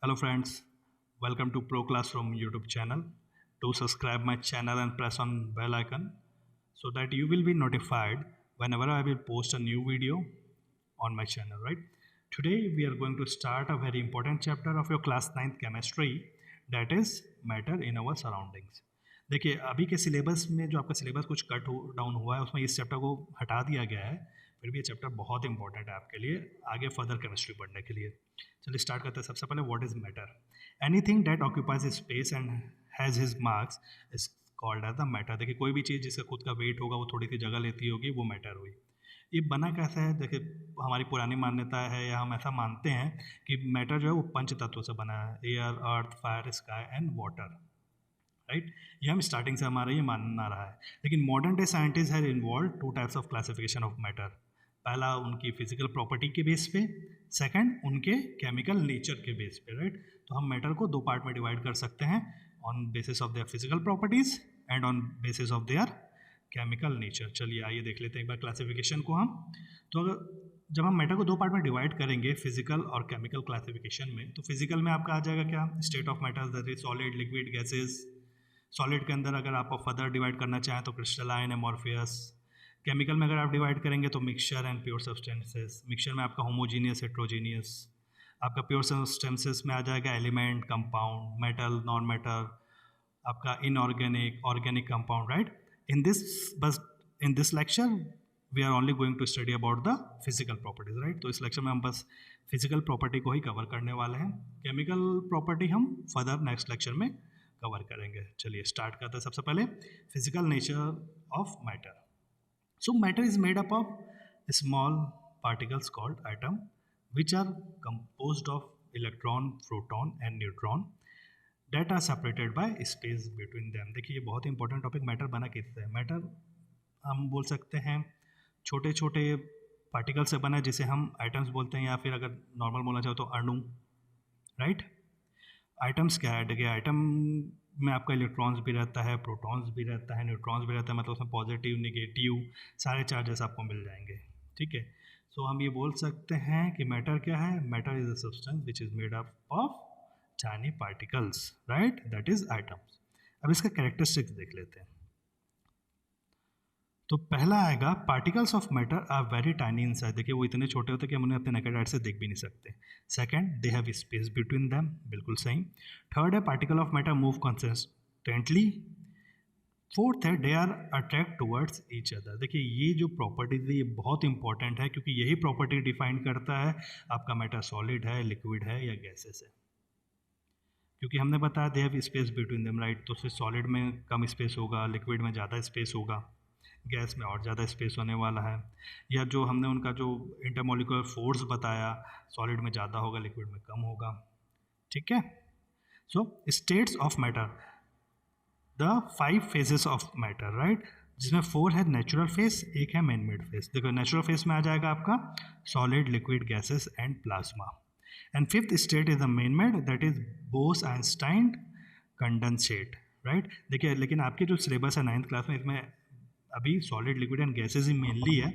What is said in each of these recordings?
Hello friends, welcome to Pro Classroom YouTube channel. Do subscribe my channel and press on bell icon so that you will be notified whenever I will post a new video on my channel, right? Today we are going to start a very important chapter of your class 9th chemistry, that is matter in our surroundings. देखिए अभी के syllabus में जो आपका syllabus कुछ cut down हुआ है उसमें इस चैप्टर को हटा दिया गया है, फिर भी ये चैप्टर बहुत इंपॉर्टेंट है आपके लिए आगे फर्दर केमिस्ट्री पढ़ने के लिए। चलिए स्टार्ट करते हैं। सबसे पहले what is matter. Anything that occupies space and has his marks is called as the matter. देखिए कोई भी चीज़ जिसका खुद का वेट होगा, वो थोड़ी सी जगह लेती होगी, वो मैटर हुई। ये बना कैसा है? देखिए हमारी पुरानी मान्यता है या हम ऐसा मानते हैं कि मैटर जो है वो पंच तत्वों से बना है, air, earth, fire, sky and water, right. ये हम स्टार्टिंग से हमारा ये मानना रहा है। लेकिन modern day scientist have involve two types of classification of matter. पहला उनकी फिजिकल प्रॉपर्टी के बेस पे, सेकंड उनके केमिकल नेचर के बेस पे, राइट। तो हम मैटर को दो पार्ट में डिवाइड कर सकते हैं, on basis of their physical properties and on basis of their chemical nature. चलिए आइए देख लेते हैं एक बार क्लासिफिकेशन को हम। तो अगर जब हम मैटर को दो पार्ट में डिवाइड करेंगे फिजिकल और केमिकल क्लासिफिकेशन में, तो फिजिकल में आपका आ जाएगा क्या? State of matter, that is solid, liquid, gases. Solid के अंदर अगर आप फर्दर डिवाइड करना चाहें तो क्रिस्टलाइन, एमॉर्फियस। केमिकल में अगर आप डिवाइड करेंगे तो mixture and pure substances. Mixture में आपका होमोजीनियस, हेट्रोजीनियस। आपका प्योर सब्सटेंसेस में आ जाएगा element, compound, metal, non metal, आपका inorganic, organic compound, right. In this बस in this lecture we are only going to study about the physical properties, right. तो इस लेक्चर में हम बस फिजिकल प्रॉपर्टी को ही कवर करने वाले हैं। केमिकल प्रॉपर्टी हम फर्दर नेक्स्ट लेक्चर में कवर करेंगे। चलिए स्टार्ट करते हैं। सबसे पहले physical nature of matter. So matter is made up of small particles called atom which are composed of electron, proton and neutron that are separated by space between them. देखिए ये बहुत important topic. Matter बना किससे है? Matter हम बोल सकते हैं छोटे छोटे पार्टिकल से बना है, जिसे हम आइटम्स बोलते हैं, या फिर अगर नॉर्मल बोलना चाहो तो अणु, राइट। आइटम्स क्या है? देखिए आइटम में आपका इलेक्ट्रॉन्स भी रहता है, प्रोटॉन्स भी रहता है, न्यूट्रॉन्स भी रहता है, मतलब उसमें पॉजिटिव, नेगेटिव सारे चार्जेस आपको मिल जाएंगे, ठीक है। सो हम ये बोल सकते हैं कि मैटर क्या है? Matter is a substance which is made up of tiny particles, right, that is items. अब इसका कैरेक्टरिस्टिक्स देख लेते हैं। तो पहला आएगा particles of matter are very tiny inside. देखिए वो इतने छोटे होते हैं कि हम उन्हें अपने नेकेड आइज से देख भी नहीं सकते। Second, they have space between them, बिल्कुल सही। थर्ड है particle of matter move consistently. Fourth है they are attract towards each other. देखिए ये जो प्रॉपर्टीज है ये बहुत इंपॉर्टेंट है, क्योंकि यही प्रॉपर्टी डिफाइन करता है आपका मैटर सॉलिड है, लिक्विड है या गैसेस है। क्योंकि हमने बताया दे have space between them, right. तो फिर सॉलिड में कम स्पेस होगा, लिक्विड में ज़्यादा स्पेस होगा, गैस में और ज़्यादा स्पेस होने वाला है। या जो हमने उनका जो इंटरमोलिकुलर फोर्स बताया, सॉलिड में ज़्यादा होगा, लिक्विड में कम होगा, ठीक है। So states of matter, the 5 phases of matter, right, जिसमें 4 है नेचुरल फेस, एक है मैन मेड फेस। देखो नेचुरल फेस में आ जाएगा आपका solid, liquid, gases and plasma. And fifth state is the man made, that is Bose Einstein condensate, right. देखिए लेकिन आपके जो सिलेबस है 9th क्लास में, इसमें अभी solid, liquid and gases he mainly है।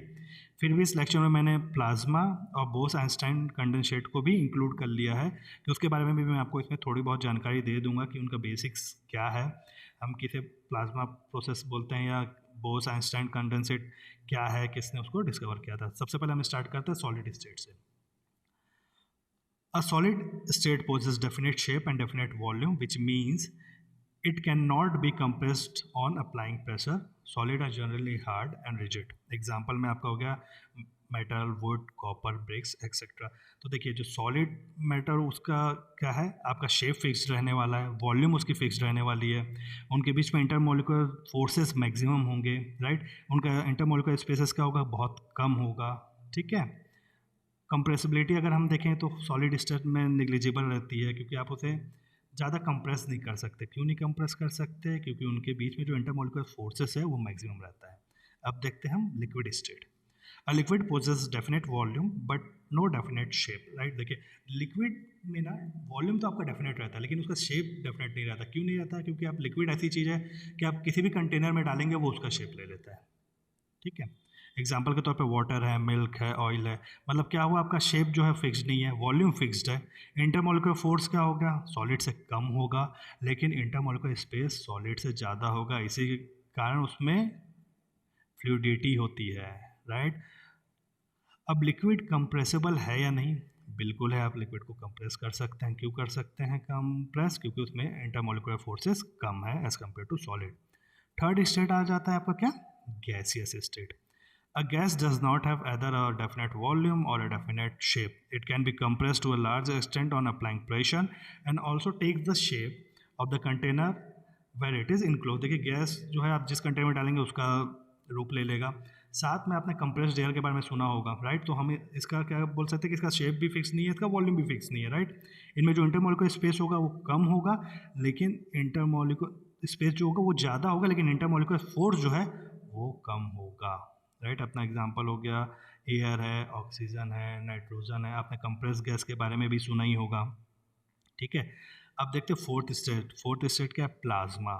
फिर भी इस लेक्चर में मैंने प्लाज्मा और बोस-आइंस्टाइन कंडेंसेट को भी इंक्लूड कर लिया है, कि उसके बारे में भी मैं आपको इसमें थोड़ी बहुत जानकारी दे दूंगा कि उनका बेसिक्स क्या है, हम किसे प्लाज्मा प्रोसेस बोलते हैं, या बोस-आइंस्टाइन कंडेंसेट क्या है, किसने उसको डिस्कवर किया था। सबसे पहले हम स्टार्ट करते हैं सॉलिड स्टेट से। A solid state possesses definite shape and definite volume, which means it cannot be compressed on applying pressure. Solid are generally hard and rigid. Example में आपका हो गया metal, wood, copper, bricks etcetera. तो देखिए जो solid matter उसका क्या है, आपका शेप फिक्स्ड रहने वाला है, वॉल्यूम उसकी फिक्स्ड रहने वाली है, उनके बीच में इंटरमोलिकुलर फोर्सेस मैक्सिमम होंगे, राइट। उनका इंटरमोलिकुलर स्पेसेस क्या होगा, बहुत कम होगा, ठीक है। कंप्रेसिबिलिटी अगर हम देखें तो सॉलिड स्टेट में निग्लिजिबल रहती है, क्योंकि आप उसे ज़्यादा कंप्रेस नहीं कर सकते। क्यों नहीं कंप्रेस कर सकते? क्योंकि उनके बीच में जो इंटरमोलिकुलर फोर्सेस है वो मैक्सिमम रहता है। अब देखते हैं हम liquid state. A liquid possesses definite volume but no definite shape, right. देखिए लिक्विड में ना वॉल्यूम तो आपका डेफिनेट रहता है, लेकिन उसका शेप डेफिनेट नहीं रहता। क्यों नहीं रहता? क्योंकि आप लिक्विड ऐसी चीज़ है कि आप किसी भी कंटेनर में डालेंगे वो उसका शेप ले लेता है, ठीक है। एग्जाम्पल के तौर पे वाटर है, मिल्क है, ऑयल है, मतलब क्या हुआ, आपका शेप जो है फिक्स्ड नहीं है, वॉल्यूम फिक्स्ड है। इंटरमोलिकुलर फोर्स क्या होगा, सॉलिड से कम होगा, लेकिन इंटरमोलिकुलर स्पेस सॉलिड से ज़्यादा होगा, इसी के कारण उसमें फ्लूइडिटी होती है, राइट। अब लिक्विड कंप्रेसिबल है या नहीं, बिल्कुल है, आप लिक्विड को कंप्रेस कर सकते हैं। क्यों कर सकते हैं कंप्रेस, क्योंकि उसमें इंटरमोलिकुलर फोर्सेस कम है as compared to solid. Third state आ जाता है आपका क्या, gaseous state. A gas does not have either a definite volume or a definite shape. It can be compressed to a large extent on applying pressure and also takes the shape of the container where it is enclosed. देखिए gas जो है आप जिस container में डालेंगे उसका रूप ले लेगा। साथ में आपने कंप्रेस्ड एयर के बारे में सुना होगा, राइट। तो हम इसका क्या बोल सकते हैं कि इसका शेप भी फिक्स नहीं है, इसका वॉल्यूम भी फिक्स नहीं है, राइट। इनमें जो इंटरमोलिकुलर स्पेस होगा वो कम होगा, लेकिन इंटरमोलिकुलर स्पेस जो होगा वो ज़्यादा होगा, लेकिन इंटरमोलिकुलर फोर्स जो है वो कम होगा, राइट। अपना एग्जांपल हो गया एयर है, ऑक्सीजन है, नाइट्रोजन है, आपने कंप्रेस गैस के बारे में भी सुना ही होगा, ठीक है। अब देखते हैं फोर्थ स्टेट। फोर्थ स्टेट क्या है, plasma.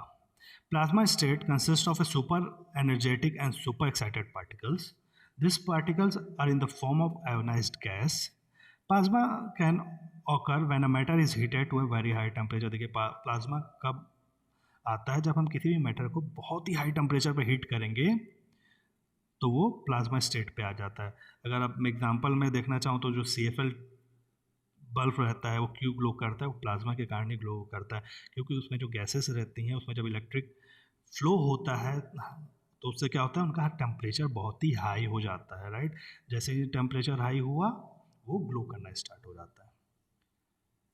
Plasma state consist of a super energetic and super excited particles. This particles are in the form of ionised gas. Plasma can occur when a matter is heated to a very high temperature। देखिए plasma कब आता है, जब हम किसी भी matter को बहुत ही हाई टेम्परेचर पे हीट करेंगे तो वो प्लाज्मा स्टेट पे आ जाता है। अगर आप एग्जांपल में देखना चाहूँ तो जो CFL बल्ब रहता है वो क्यों ग्लो करता है, वो प्लाज्मा के कारण ही ग्लो करता है, क्योंकि उसमें जो गैसेस रहती हैं उसमें जब इलेक्ट्रिक फ्लो होता है तो उससे क्या होता है, उनका टेम्परेचर बहुत ही हाई हो जाता है, राइट। जैसे ही टेम्परेचर हाई हुआ वो ग्लो करना स्टार्ट हो जाता है।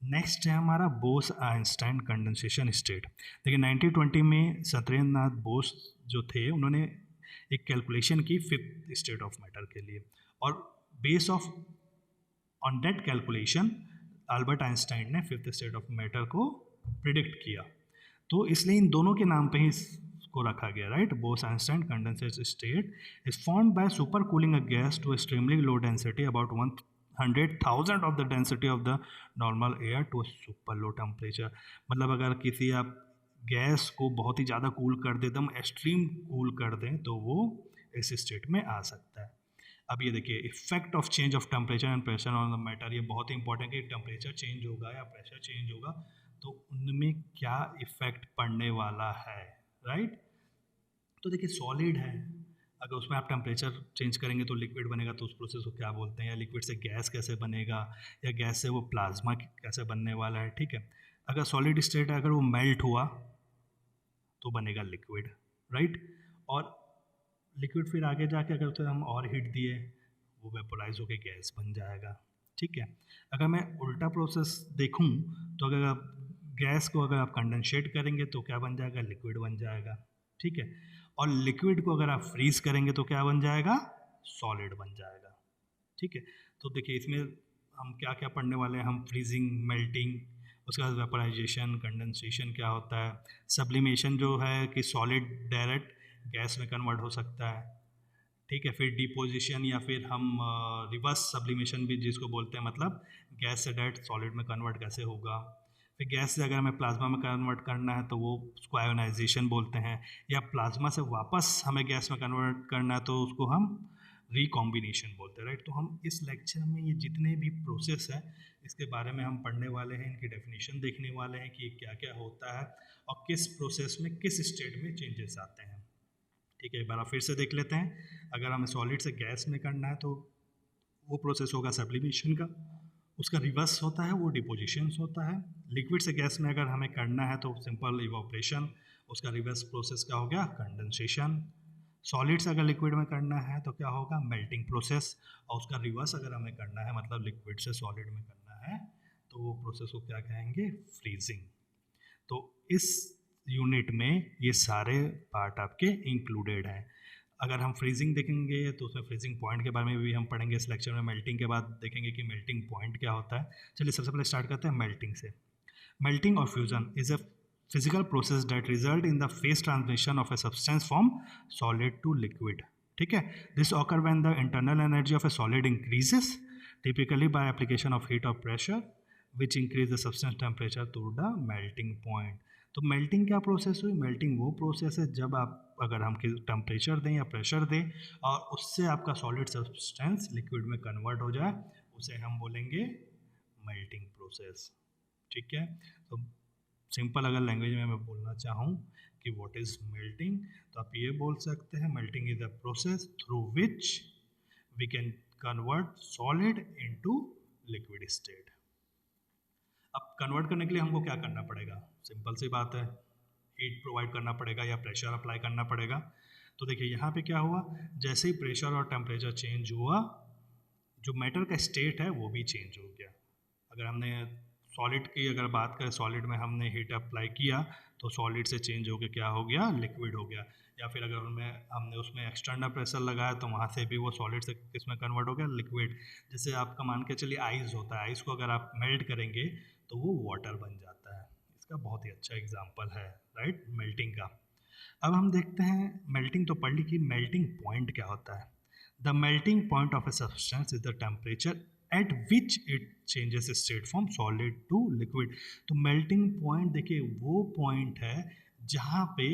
नेक्स्ट है हमारा बोस आइंस्टाइन कंडेंसेशन स्टेट। देखिए 1920 में सत्येंद्रनाथ बोस जो थे उन्होंने एक कैलकुलेशन की फिफ्थ स्टेट ऑफ मैटर के लिए, और base of on that calculation Albert Einstein ने फिफ्थ स्टेट ऑफ मैटर को प्रिडिक्ट किया। तो इसलिए इन दोनों के नाम पे ही इसको रखा गया, right. Bose Einstein condensation state is formed by super cooling a gas to extremely low density about 100,000 of the density of the normal air to a super low temperature। मतलब अगर किसी आप गैस को बहुत ही ज़्यादा कूल कर दे, एकदम एक्सट्रीम कूल कर दें, तो वो इस स्टेट में आ सकता है। अब ये देखिए effect of change of temperature and pressure on the matter, ये बहुत ही इंपॉर्टेंट है कि टेम्परेचर चेंज होगा या प्रेशर चेंज होगा तो उनमें क्या इफेक्ट पड़ने वाला है, राइट। तो देखिए सॉलिड है, अगर उसमें आप टेम्परेचर चेंज करेंगे तो लिक्विड बनेगा, तो उस प्रोसेस को क्या बोलते हैं, या लिक्विड से गैस कैसे बनेगा, या गैस से वो प्लाज्मा कैसे बनने वाला है, ठीक है। अगर सॉलिड स्टेट है, अगर वो मेल्ट हुआ तो बनेगा लिक्विड, राइट। और लिक्विड फिर आगे जाके अगर उसे हम और हीट दिए वो वेपोराइज होकर गैस बन जाएगा, ठीक है। अगर मैं उल्टा प्रोसेस देखूं तो अगर आप गैस को अगर आप कंडेंसेट करेंगे तो क्या बन जाएगा, लिक्विड बन जाएगा, ठीक है। और लिक्विड को अगर आप फ्रीज करेंगे तो क्या बन जाएगा, सॉलिड बन जाएगा, ठीक है। तो देखिए इसमें हम क्या क्या पढ़ने वाले हैं, हम फ्रीजिंग, मेल्टिंग, उसके बाद वेपराइजेशन, कंडेंसेशन क्या होता है, सब्लिमेशन जो है कि सॉलिड डायरेक्ट गैस में कन्वर्ट हो सकता है, ठीक है। फिर डिपोजिशन या फिर हम रिवर्स सब्लिमेशन भी जिसको बोलते हैं, मतलब गैस से डायरेक्ट सॉलिड में कन्वर्ट कैसे होगा। फिर गैस से अगर हमें प्लाज्मा में कन्वर्ट करना है तो वो उसको आयोनाइजेशन बोलते हैं, या प्लाज्मा से वापस हमें गैस में कन्वर्ट करना है तो उसको हम रिकॉम्बिनेशन बोलते हैं, राइट। तो हम इस लेक्चर में ये जितने भी प्रोसेस है इसके बारे में हम पढ़ने वाले हैं, इनकी डेफिनेशन देखने वाले हैं कि क्या क्या होता है और किस प्रोसेस में किस स्टेट में चेंजेस आते हैं, ठीक है। एक बार फिर से देख लेते हैं। अगर हमें सॉलिड से गैस में करना है तो वो प्रोसेस होगा सब्लिमेशन का, उसका रिवर्स होता है वो डिपोजिशन होता है। लिक्विड से गैस में अगर हमें करना है तो सिंपल इवोपरेशन, उसका रिवर्स प्रोसेस क्या हो गया, कंडेंसेशन। सॉलिड से अगर लिक्विड में करना है तो क्या होगा, मेल्टिंग प्रोसेस, और उसका रिवर्स अगर हमें करना है मतलब लिक्विड से सॉलिड में करना है तो वो प्रोसेस को क्या कहेंगे, फ्रीजिंग। तो इस यूनिट में ये सारे पार्ट आपके इंक्लूडेड हैं। अगर हम फ्रीजिंग देखेंगे तो उसमें फ्रीजिंग पॉइंट के बारे में भी हम पढ़ेंगे इस लेक्चर में। मेल्टिंग के बाद देखेंगे कि मेल्टिंग पॉइंट क्या होता है। चलिए सबसे पहले स्टार्ट करते हैं मेल्टिंग से। मेल्टिंग और fusion is a physical process that result in the phase transition of a substance from solid to liquid, ठीक है। this occur when the internal energy of a solid increases typically by application of heat or pressure which increase the substance temperature to the melting point। तो melting क्या process हुई? Melting वो process है जब आप अगर हम टेम्परेचर दें या प्रेशर दें और उससे आपका सॉलिड सब्सटेंस लिक्विड में कन्वर्ट हो जाए, उसे हम बोलेंगे मेल्टिंग प्रोसेस। ठीक है, तो सिंपल अगर लैंग्वेज में मैं बोलना चाहूँ कि व्हाट इज़ मेल्टिंग, तो आप ये बोल सकते हैं melting is a process through which we can convert solid into liquid state. अब कन्वर्ट करने के लिए हमको क्या करना पड़ेगा? सिंपल सी बात है, हीट प्रोवाइड करना पड़ेगा या प्रेशर अप्लाई करना पड़ेगा। तो देखिए यहाँ पे क्या हुआ, जैसे ही प्रेशर और टेम्परेचर चेंज हुआ, जो मैटर का स्टेट है वो भी चेंज हो गया। अगर हमने सॉलिड की अगर बात करें, सॉलिड में हमने हीट अप्लाई किया तो सॉलिड से चेंज हो गया, क्या हो गया? लिक्विड हो गया। या फिर अगर उनमें हमने उसमें एक्सटर्नल प्रेशर लगाया तो वहाँ से भी वो सॉलिड से किसमें कन्वर्ट हो गया? लिक्विड। जैसे आपका मान के चलिए आइस होता है, आइस को अगर आप मेल्ट करेंगे तो वो वाटर बन जाता है। इसका बहुत ही अच्छा एग्जाम्पल है, राइट, मेल्टिंग का। अब हम देखते हैं, मेल्टिंग तो पढ़ ली कि मेल्टिंग पॉइंट क्या होता है। The melting point of a substance is the temperature at which it changes state from solid to liquid. तो मेल्टिंग पॉइंट देखिए वो पॉइंट है जहाँ पे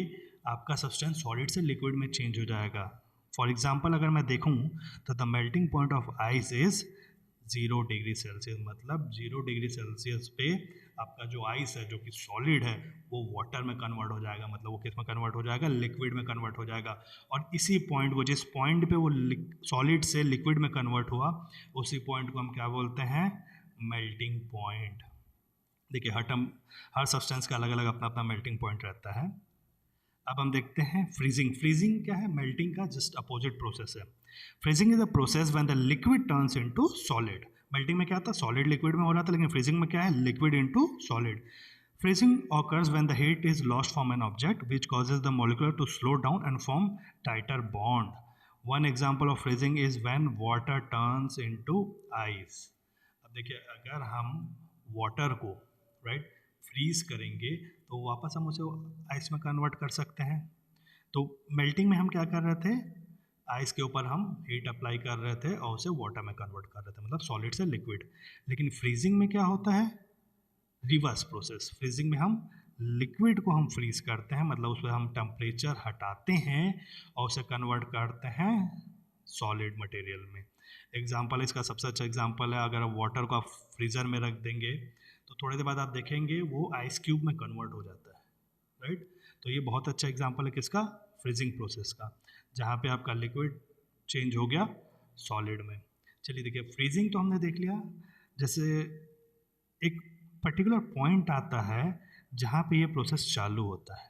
आपका सब्सटेंस सॉलिड से लिक्विड में चेंज हो जाएगा। फॉर एग्जाम्पल अगर मैं देखूँ तो the melting point of ice is 0 degree Celsius, मतलब 0 डिग्री सेल्सियस पे आपका जो आइस है जो कि सॉलिड है वो वाटर में कन्वर्ट हो जाएगा, मतलब वो किस में कन्वर्ट हो जाएगा? लिक्विड में कन्वर्ट हो जाएगा। और इसी पॉइंट को, जिस पॉइंट पे वो सॉलिड से लिक्विड में कन्वर्ट हुआ, उसी पॉइंट को हम क्या बोलते हैं? Melting point. देखिए हर सब्सटेंस का अलग अलग अपना अपना मेल्टिंग पॉइंट रहता है। अब हम देखते हैं फ्रीजिंग। फ्रीजिंग क्या है? मेल्टिंग का जस्ट अपोजिट प्रोसेस है। Freezing is a process when the liquid turns into solid. Melting में क्या था? सॉलिड लिक्विड में हो रहा था, लेकिन फ्रीजिंग में क्या है? Liquid into solid. Freezing occurs when the heat is lost from an object, which causes the molecule to slow down and form tighter bond. One example of freezing is when water turns into ice. अब देखिए अगर हम water को right freeze करेंगे तो वापस हम उसे आइस में कन्वर्ट कर सकते हैं। तो मेल्टिंग में हम क्या कर रहे थे? आइस के ऊपर हम हीट अप्लाई कर रहे थे और उसे वाटर में कन्वर्ट कर रहे थे, मतलब सॉलिड से लिक्विड। लेकिन फ्रीजिंग में क्या होता है? Reverse process. फ्रीजिंग में हम लिक्विड को हम फ्रीज करते हैं, मतलब उस पर हम टेम्परेचर हटाते हैं और उसे कन्वर्ट करते हैं सॉलिड मटेरियल में। एग्जाम्पल इसका सबसे अच्छा एग्जाम्पल है, अगर वाटर को आप फ्रीज़र में रख देंगे तो थोड़ी देर बाद आप देखेंगे वो आइस क्यूब में कन्वर्ट हो जाता है, राइट। तो ये बहुत अच्छा एग्जाम्पल है किसका? फ्रीजिंग प्रोसेस का, जहाँ पे आपका लिक्विड चेंज हो गया सॉलिड में। चलिए देखिए, फ्रीजिंग तो हमने देख लिया। जैसे एक पर्टिकुलर पॉइंट आता है जहाँ पे ये प्रोसेस चालू होता है,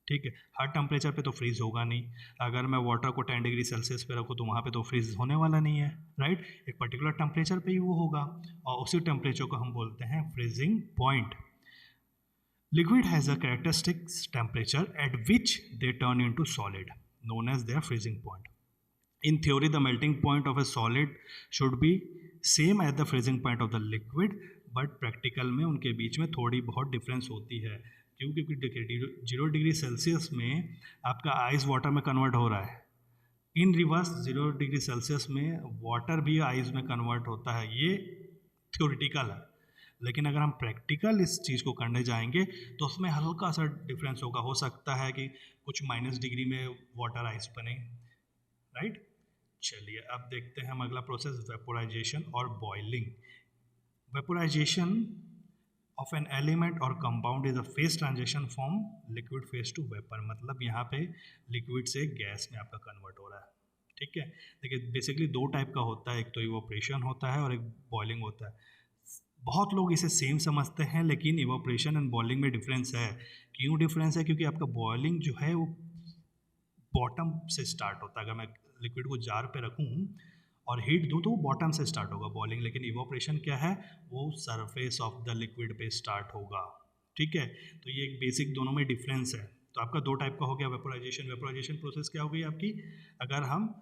ठीक है। हर टेम्परेचर पे तो फ्रीज होगा नहीं। अगर मैं वाटर को 10 डिग्री सेल्सियस पे रखूँ तो वहाँ पे तो फ्रीज होने वाला नहीं है, राइट। एक पर्टिकुलर टेम्परेचर पे ही वो होगा और उसी टेम्परेचर को हम बोलते हैं freezing point. Liquid has a characteristic temperature at which they turn into solid, known as their freezing point. In theory, the melting point of a solid should be same as the freezing point of the liquid, but practical में उनके बीच में थोड़ी बहुत difference होती है। क्योंकि 0 degree Celsius में आपका आइस वाटर में कन्वर्ट हो रहा है, इन रिवर्स 0 डिग्री सेल्सियस में वाटर भी आइस में कन्वर्ट होता है। ये थ्योरेटिकल है, लेकिन अगर हम प्रैक्टिकल इस चीज़ को करने जाएंगे तो उसमें हल्का सा डिफरेंस होगा। हो सकता है कि कुछ -डिग्री में वाटर आइस बने, राइट। चलिए अब देखते हैं हम अगला प्रोसेस, वेपोराइजेशन और boiling. Vaporization of an element और compound is a phase transition from liquid phase to vapour, मतलब यहाँ पे लिक्विड से गैस में आपका कन्वर्ट हो रहा है, ठीक है। देखिए बेसिकली दो टाइप का होता है, एक तो इवोपरेशन होता है और एक बॉइलिंग होता है। बहुत लोग इसे सेम समझते हैं, लेकिन इवोपरेशन एंड बॉइलिंग में डिफरेंस है। क्यों डिफरेंस है? क्योंकि आपका बॉइलिंग जो है वो बॉटम से स्टार्ट होता है। अगर मैं लिक्विड को जार पे रखूँ और हीट दूँ तो वो बॉटम से स्टार्ट होगा बॉइलिंग, लेकिन इवोपरेशन क्या है? वो सरफेस ऑफ द लिक्विड पे स्टार्ट होगा, ठीक है। तो ये एक बेसिक दोनों में डिफरेंस है। तो आपका दो टाइप का हो गया वेपोराइजेशन। वेपोराइजेशन प्रोसेस क्या हो गई आपकी? अगर हम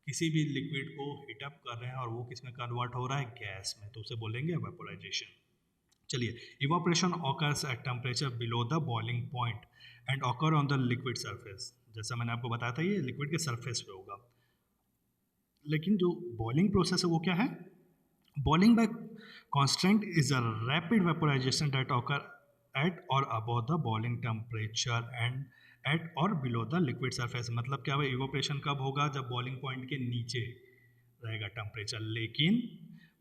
किसी भी लिक्विड को हीटअप कर रहे हैं और वो किस में कन्वर्ट हो रहा है? गैस में, तो उसे बोलेंगे वेपोराइजेशन। चलिए, evaporation occurs at temperature below the boiling point and occur on the liquid surface. जैसा मैंने आपको बताया था, ये लिक्विड के सरफेस पे होगा। लेकिन जो बॉइलिंग प्रोसेस है वो क्या है? Boiling by contrast is a rapid vaporization that occur at और above the boiling temperature and at और बिलो द लिक्विड सरफेस। मतलब क्या है, इवोपरेशन कब होगा? जब बॉइलिंग पॉइंट के नीचे रहेगा टेम्परेचर। लेकिन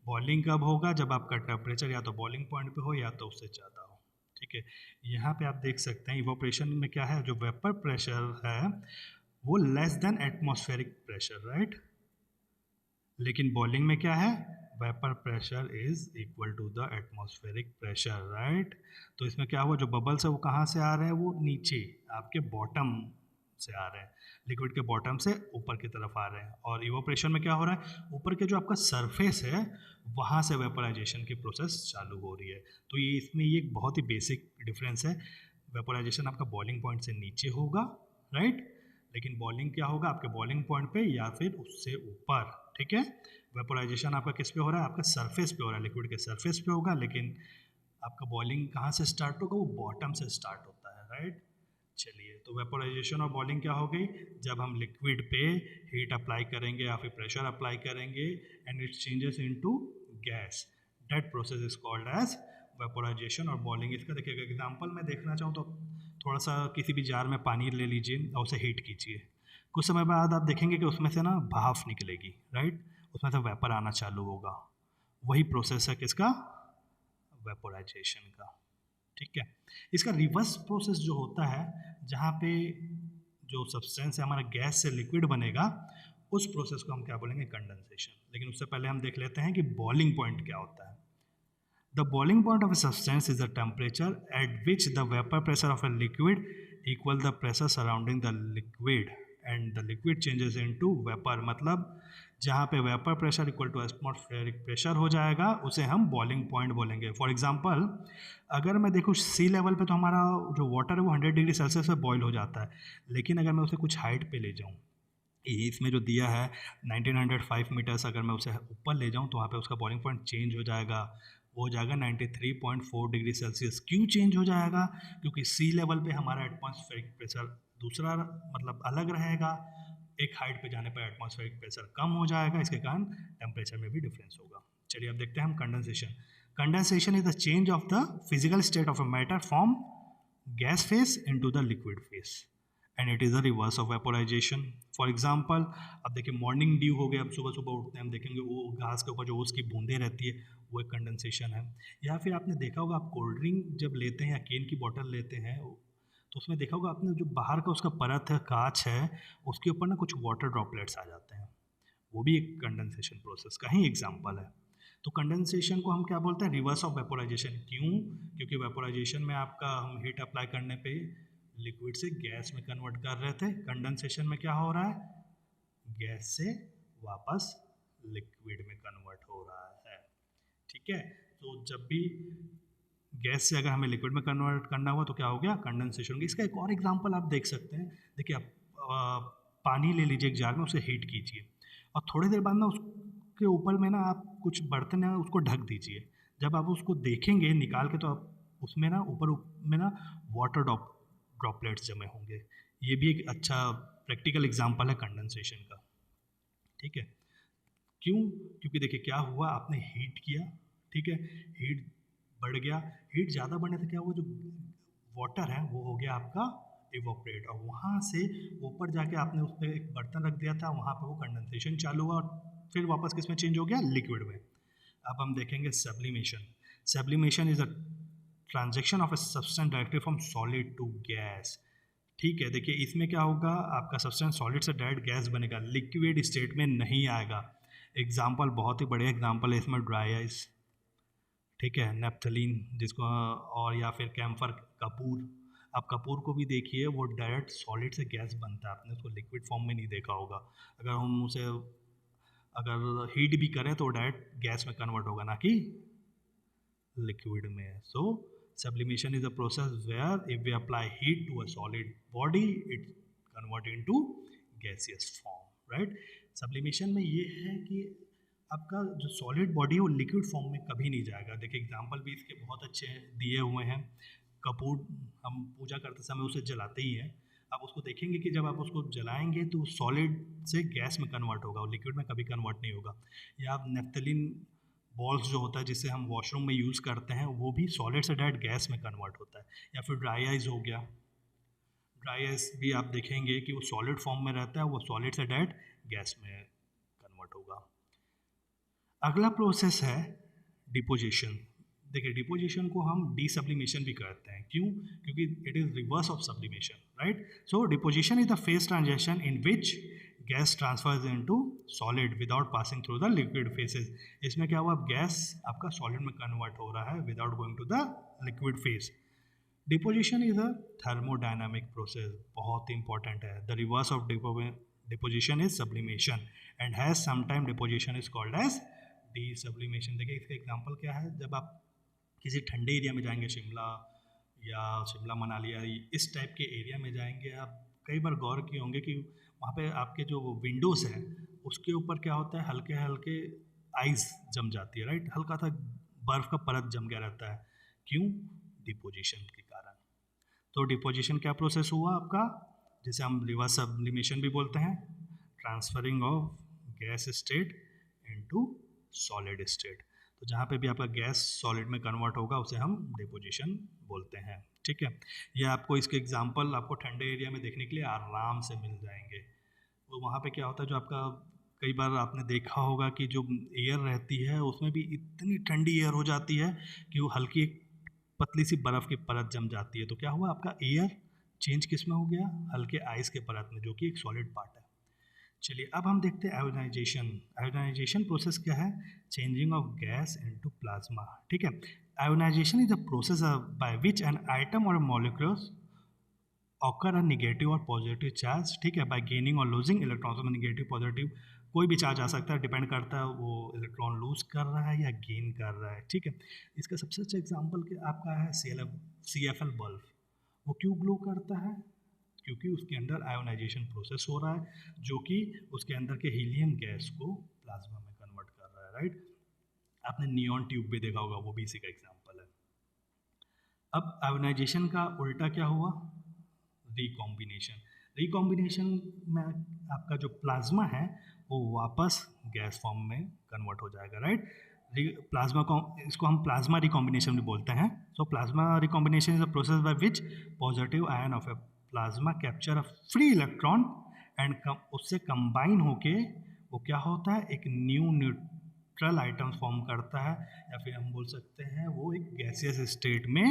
बॉइलिंग कब होगा? जब आपका टेम्परेचर या तो बॉइलिंग पॉइंट पे हो या तो उससे ज़्यादा हो। ठीक है, यहाँ पे आप देख सकते हैं इवोपरेशन में क्या है, जो वेपर प्रेशर है वो less than atmospheric pressure, right. लेकिन बॉइलिंग में क्या है, vapour pressure is equal to the atmospheric pressure, right. तो इसमें क्या हुआ, जो बबल्स है वो कहाँ से आ रहे हैं? वो नीचे आपके बॉटम से आ रहे हैं, लिक्विड के बॉटम से ऊपर की तरफ आ रहे हैं। और इवोपरेशन में क्या हो रहा है, ऊपर के जो आपका सरफेस है वहाँ से वेपराइजेशन की प्रोसेस चालू हो रही है। तो ये इसमें ये एक बहुत ही बेसिक डिफरेंस है। वेपराइजेशन आपका बॉइलिंग पॉइंट से नीचे होगा, राइट, लेकिन बॉइलिंग क्या होगा, आपके बॉइलिंग पॉइंट पे या फिर उससे ऊपर। ठीक है, वेपोराइजेशन आपका किस पे हो रहा है? आपका सरफेस पे हो रहा है, लिक्विड के सरफेस पे होगा। लेकिन आपका बॉइलिंग कहाँ से स्टार्ट होगा? वो बॉटम से स्टार्ट होता है, राइट। चलिए, तो वेपोराइजेशन और बॉइलिंग क्या हो गई? जब हम लिक्विड पे हीट अप्लाई करेंगे या फिर प्रेशर अप्लाई करेंगे and it changes into gas, that process is called as vaporisation और बॉइलिंग। इसका देखिएगा एग्जांपल मैं देखना चाहूँ तो थोड़ा सा किसी भी जार में पानी ले लीजिए और उसे हीट कीजिए। कुछ समय बाद आप देखेंगे कि उसमें से ना भाप निकलेगी, राइट, उसमें से वेपर आना चालू होगा। वही प्रोसेस है किसका? वेपोराइजेशन का। ठीक है, इसका रिवर्स प्रोसेस जो होता है, जहाँ पे जो सब्सटेंस है हमारा गैस से लिक्विड बनेगा, उस प्रोसेस को हम क्या बोलेंगे? कंडेंसेशन। लेकिन उससे पहले हम देख लेते हैं कि बॉइलिंग पॉइंट क्या होता है। The boiling point of a substance is the temperature at which the vapor pressure of a liquid equal the pressure surrounding the liquid and the liquid changes into vapor। मतलब जहाँ पे vapour pressure equal to atmospheric pressure हो जाएगा उसे हम boiling point बोलेंगे। For example, अगर मैं देखूँ सी लेवल पे तो हमारा जो वाटर है वो 100 डिग्री सेल्सियस पे बॉयल हो जाता है। लेकिन अगर मैं उसे कुछ हाइट पे ले जाऊँ, इसमें जो दिया है 1905 मीटर्स, अगर मैं उसे ऊपर ले जाऊँ तो वहाँ पे उसका बॉइलिंग पॉइंट चेंज हो जाएगा, वो हो जाएगा 93.4 डिग्री सेल्सियस। क्यों चेंज हो जाएगा? क्योंकि सी लेवल पे हमारा एटमॉस्फेरिक प्रेशर दूसरा मतलब अलग रहेगा, एक हाइट पे जाने पर एटमॉस्फेरिक प्रेशर कम हो जाएगा, इसके कारण टेम्परेचर में भी डिफरेंस होगा। चलिए अब देखते हैं हम condensation. Condensation is the change of the physical state of a matter from gas face into the liquid phase and it is the reverse of vaporisation. For example, अब देखिए मॉर्निंग ड्यू हो गया, अब सुबह सुबह उठते हैं हम देखेंगे वो घास के ऊपर जो उसकी बूंदें रहती है वो एक कंडेंसेशन है। या फिर आपने देखा होगा, आप कोल्ड ड्रिंक जब लेते हैं या केन की बोतल लेते हैं तो उसमें देखा होगा आपने, जो बाहर का उसका परत है, कांच है, उसके ऊपर ना कुछ वाटर ड्रॉपलेट्स आ जाते हैं, वो भी एक कंडेंसेशन प्रोसेस का ही एग्जाम्पल है। तो कंडेंसेशन को हम क्या बोलते हैं? Reverse of vaporisation. क्यों? क्योंकि वेपोराइजेशन में आपका हम हीट अप्लाई करने पे लिक्विड से गैस में कन्वर्ट कर रहे थे, कंडेंसेशन में क्या हो रहा है? गैस से वापस लिक्विड में कन्वर्ट हो रहा है। ठीक है, तो जब भी गैस से अगर हमें लिक्विड में कन्वर्ट करना हुआ तो क्या हो गया? कंडेंसेशन। इसका एक और एग्जांपल आप देख सकते हैं। देखिए, आप पानी ले लीजिए एक जार में, उसे हीट कीजिए और थोड़ी देर बाद ना उसके ऊपर में ना आप कुछ बर्तन है उसको ढक दीजिए। जब आप उसको देखेंगे निकाल के तो आप उसमें ना ऊपर में ना वाटर ड्रॉपलेट्स जमे होंगे। ये भी एक अच्छा प्रैक्टिकल एग्जांपल है कंडेंसेशन का। ठीक है, क्यों? क्योंकि देखिए क्या हुआ, आपने हीट किया, ठीक है, हीट बढ़ गया, हीट ज़्यादा बढ़ने से क्या हुआ, जो वाटर है वो हो गया आपका इवोपरेट, और वहाँ से ऊपर जाके आपने उस पर एक बर्तन रख दिया था, वहाँ पे वो कंडेंसेशन चालू हुआ और फिर वापस किस में चेंज हो गया? लिक्विड में। अब हम देखेंगे sublimation. Sublimation is a transaction of a substance directly from solid to gas. ठीक है, देखिए इसमें क्या होगा, आपका सब्सटेंस सॉलिड से डायरेक्ट गैस बनेगा, लिक्विड स्टेट में नहीं आएगा। एग्जाम्पल, बहुत ही बढ़िया एग्जाम्पल है इसमें ड्राई आइस, ठीक है, नेप्थलीन जिसको, और या फिर कैम्फर, कपूर। आप कपूर को भी देखिए, वो डायरेक्ट सॉलिड से गैस बनता है, आपने उसको लिक्विड फॉर्म में नहीं देखा होगा। अगर हम उसे अगर हीट भी करें तो डायरेक्ट गैस में कन्वर्ट होगा, ना कि लिक्विड में। सो sublimation is a process where if we apply heat to a solid body it convert into gaseous form, right। sublimation में ये है कि आपका जो सॉलिड बॉडी है वो लिक्विड फॉर्म में कभी नहीं जाएगा। देखिए एग्जांपल भी इसके बहुत अच्छे दिए हुए हैं। कपूर हम पूजा करते समय उसे जलाते ही हैं, आप उसको देखेंगे कि जब आप उसको जलाएंगे तो सॉलिड से गैस में कन्वर्ट होगा और लिक्विड में कभी कन्वर्ट नहीं होगा। या आप नेफ्थलीन बॉल्स जो होता है जिसे हम वॉशरूम में यूज़ करते हैं वो भी सॉलिड से डायरेक्ट गैस में कन्वर्ट होता है। या फिर ड्राई आइस हो गया, ड्राई आइस भी आप देखेंगे कि वो सॉलिड फॉर्म में रहता है, वो सॉलिड से डायरेक्ट गैस में कन्वर्ट होगा। अगला प्रोसेस है डिपोजिशन। देखिए डिपोजिशन को हम डीसब्लिमेशन भी कहते हैं, क्यों? क्योंकि it is reverse of sublimation, right? So deposition is the phase transaction in which gas transfers into solid without passing through the liquid phases. इसमें क्या हुआ, अब गैस आपका सॉलिड में कन्वर्ट हो रहा है without going to the liquid phase. Deposition is a thermodynamic process, बहुत इंपॉर्टेंट है। The reverse of deposition is sublimation and has sometime deposition is called as desublimation. देखिए इसका एग्जांपल क्या है, जब आप किसी ठंडे एरिया में जाएंगे, शिमला या शिमला मनाली या इस टाइप के एरिया में जाएंगे, आप कई बार गौर किए होंगे कि वहाँ पे आपके जो विंडोज़ हैं उसके ऊपर क्या होता है, हल्के हल्के आइस जम जाती है, राइट? हल्का सा बर्फ़ का परत जम गया रहता है, क्यों? डिपोजिशन के कारण। तो डिपोजिशन क्या प्रोसेस हुआ आपका, जिसे हम रिवर्स सब्लिमेशन भी बोलते हैं, transferring of gas state into solid state. तो जहाँ पे भी आपका गैस सॉलिड में कन्वर्ट होगा उसे हम डिपोजिशन बोलते हैं, ठीक है? ये आपको इसके एग्जांपल आपको ठंडे एरिया में देखने के लिए आराम से मिल जाएंगे। तो वहाँ पे क्या होता है, जो आपका कई बार आपने देखा होगा कि जो एयर रहती है उसमें भी इतनी ठंडी एयर हो जाती है कि वो हल्की एक पतली सी बर्फ़ की परत जम जाती है। तो क्या हुआ, आपका एयर चेंज किस में हो गया, हल्के आइस के परत में, जो कि एक सॉलिड पार्ट है। चलिए अब हम देखते हैं आयोनाइजेशन। आयोनाइजेशन प्रोसेस क्या है, changing of gas into plasma, ठीक है? Ionisation is a process by which an items or molecules occur a negative or positive charge, ठीक है, by gaining or losing electrons में। नेगेटिव पॉजिटिव कोई भी charge आ सकता है, डिपेंड करता है वो इलेक्ट्रॉन लूज कर रहा है या गेन कर रहा है, ठीक है? इसका सबसे अच्छा एग्जांपल आपका है CFL बल्ब। वो क्यों ग्लो करता है, क्योंकि उसके अंदर आयोनाइजेशन प्रोसेस हो रहा है, जो कि उसके अंदर के हीलियम गैस को प्लाज्मा में कन्वर्ट कर रहा है, राइट? आपने नियॉन ट्यूब भी देखा होगा, वो भी इसी का एग्जांपल है। अब आयोनाइजेशन का उल्टा क्या हुआ, रिकॉम्बिनेशन। रिकॉम्बिनेशन में आपका जो प्लाज्मा है वो वापस गैस फॉर्म में कन्वर्ट हो जाएगा, राइट? प्लाज्मा को, इसको हम प्लाज्मा रिकॉम्बिनेशन भी बोलते हैं। सो plasma recombination is a process by which positive ion of A plasma capture a free electron and उससे कंबाइन होके वो क्या होता है, एक न्यू न्यूट्रल आइटम फॉर्म करता है, या फिर हम बोल सकते हैं वो एक गैसियस स्टेट में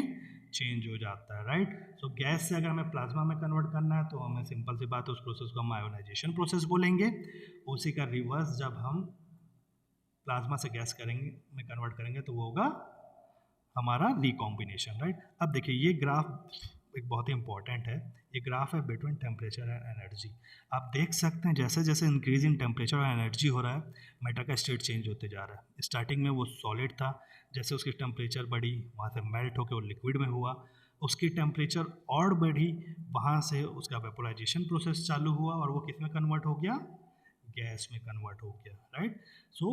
चेंज हो जाता है, राइट? सो गैस से अगर हमें प्लाज्मा में कन्वर्ट करना है तो हमें सिंपल सी बात है, उस प्रोसेस को हम आयोनाइजेशन प्रोसेस बोलेंगे। उसी का रिवर्स जब हम प्लाज्मा से गैस करेंगे में कन्वर्ट करेंगे तो वो होगा हमारा रिकॉम्बिनेशन, राइट? अब देखिए ये ग्राफ एक बहुत ही इंपॉर्टेंट है, ये ग्राफ है बिटवीन टेम्परेचर एंड एनर्जी। आप देख सकते हैं जैसे जैसे इंक्रीज इन टेम्परेचर और एनर्जी हो रहा है, मैटर का स्टेट चेंज होते जा रहा है। स्टार्टिंग में वो सॉलिड था, जैसे उसकी टेम्परेचर बढ़ी वहाँ से मेल्ट होकर वो लिक्विड में हुआ, उसकी टेम्परेचर और बढ़ी, वहाँ से उसका वेपोराइजेशन प्रोसेस चालू हुआ और वो किस में कन्वर्ट हो गया, गैस में कन्वर्ट हो गया, राइट? सो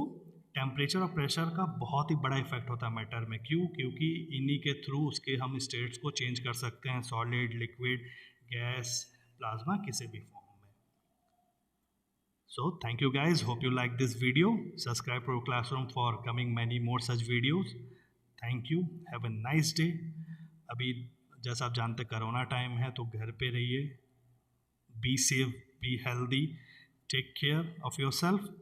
टेम्परेचर और प्रेशर का बहुत ही बड़ा इफेक्ट होता है मैटर में, क्यों? क्योंकि इन्हीं के थ्रू उसके हम स्टेट्स को चेंज कर सकते हैं, सॉलिड, लिक्विड, गैस, प्लाज्मा, किसी भी फॉर्म में। So thank you guys, hope you like this video. Subscribe pro classroom for coming many more such videos. Thank you, have a nice day. अभी जैसा आप जानते कोरोना टाइम है तो घर पे रहिए, be safe, be healthy, take care of your self.